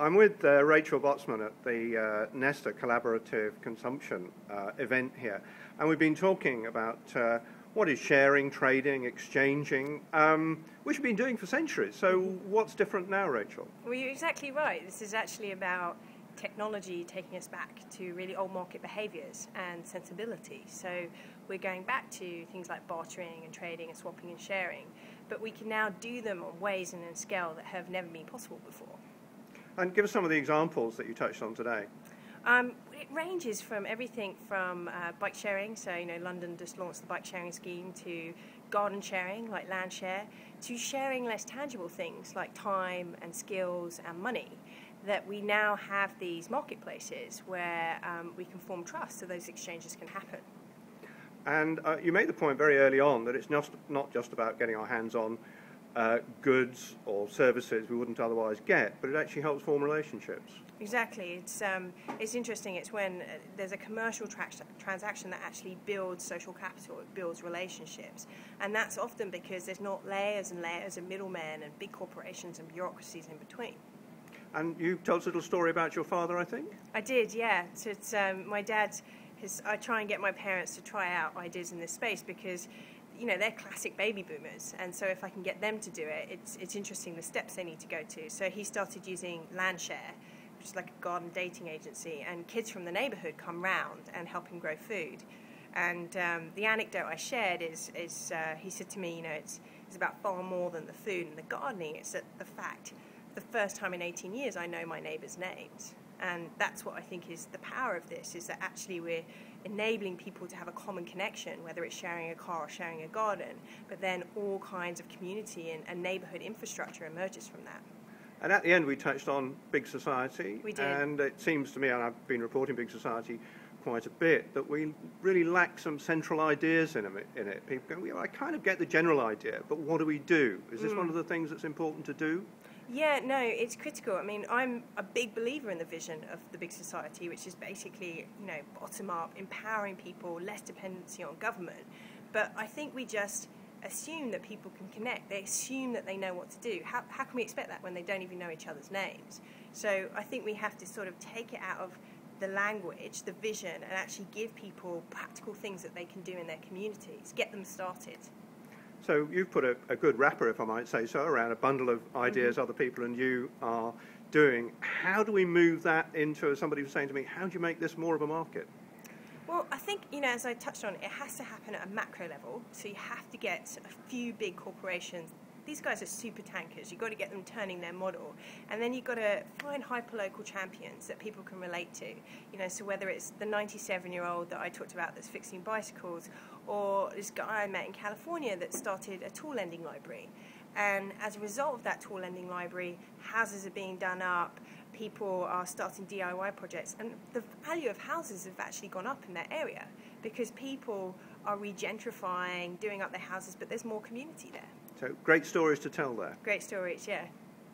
I'm with Rachel Botsman at the Nesta Collaborative Consumption event here, and we've been talking about what is sharing, trading, exchanging, which we've been doing for centuries. So what's different now, Rachel? Well, you're exactly right. This is actually about technology taking us back to really old market behaviours and sensibility. So we're going back to things like bartering and trading and swapping and sharing, but we can now do them on ways and in scale that have never been possible before. And give us some of the examples that you touched on today. It ranges from everything from bike sharing, so London just launched the bike sharing scheme, to garden sharing like land share, to sharing less tangible things like time and skills and money, that we now have these marketplaces where we can form trust so those exchanges can happen. And you made the point very early on that it's not just about getting our hands on goods or services we wouldn't otherwise get, but it actually helps form relationships. Exactly. It's interesting. It's when there's a commercial transaction that actually builds social capital, it builds relationships. And that's often because there's not layers and layers of middlemen and big corporations and bureaucracies in between. And you told us a little story about your father, I think? I did, yeah. So it's my dad. I try and get my parents to try out ideas in this space because they're classic baby boomers, and so if I can get them to do it, it's interesting the steps they need to go to. So he started using Landshare, which is like a garden dating agency, and kids from the neighbourhood come round and help him grow food. And the anecdote I shared is he said to me, it's about far more than the food and the gardening. It's that the fact, the first time in 18 years I know my neighbours' names. And that's what I think is the power of this, is that actually we're enabling people to have a common connection, whether it's sharing a car or sharing a garden, but then all kinds of community and neighbourhood infrastructure emerges from that. And at the end we touched on big society. We did. And it seems to me, and I've been reporting big society quite a bit, that we really lack some central ideas in it. People go, I kind of get the general idea, but what do we do? Is this one of the things that's important to do? Yeah, no, it's critical. I mean, I'm a big believer in the vision of the big society, which is basically, bottom up, empowering people, less dependency on government. But I think we just assume that people can connect. They assume that they know what to do. How can we expect that when they don't even know each other's names? So I think we have to sort of take it out of the language, the vision, and actually give people practical things that they can do in their communities, get them started. So you've put a good wrapper, if I might say so, around a bundle of ideas other people and you are doing. How do we move that into, as somebody was saying to me, how do you make this more of a market? Well, I think, as I touched on, it has to happen at a macro level. So you have to get a few big corporations. These guys are super tankers. You've got to get them turning their model. And then you've got to find hyper-local champions that people can relate to. So whether it's the 97-year-old that I talked about that's fixing bicycles, or this guy I met in California that started a tool lending library. And as a result of that tool lending library, houses are being done up, people are starting DIY projects, and the value of houses have actually gone up in that area because people are regentrifying, doing up their houses, but there's more community there. So great stories to tell there. Great stories, yeah.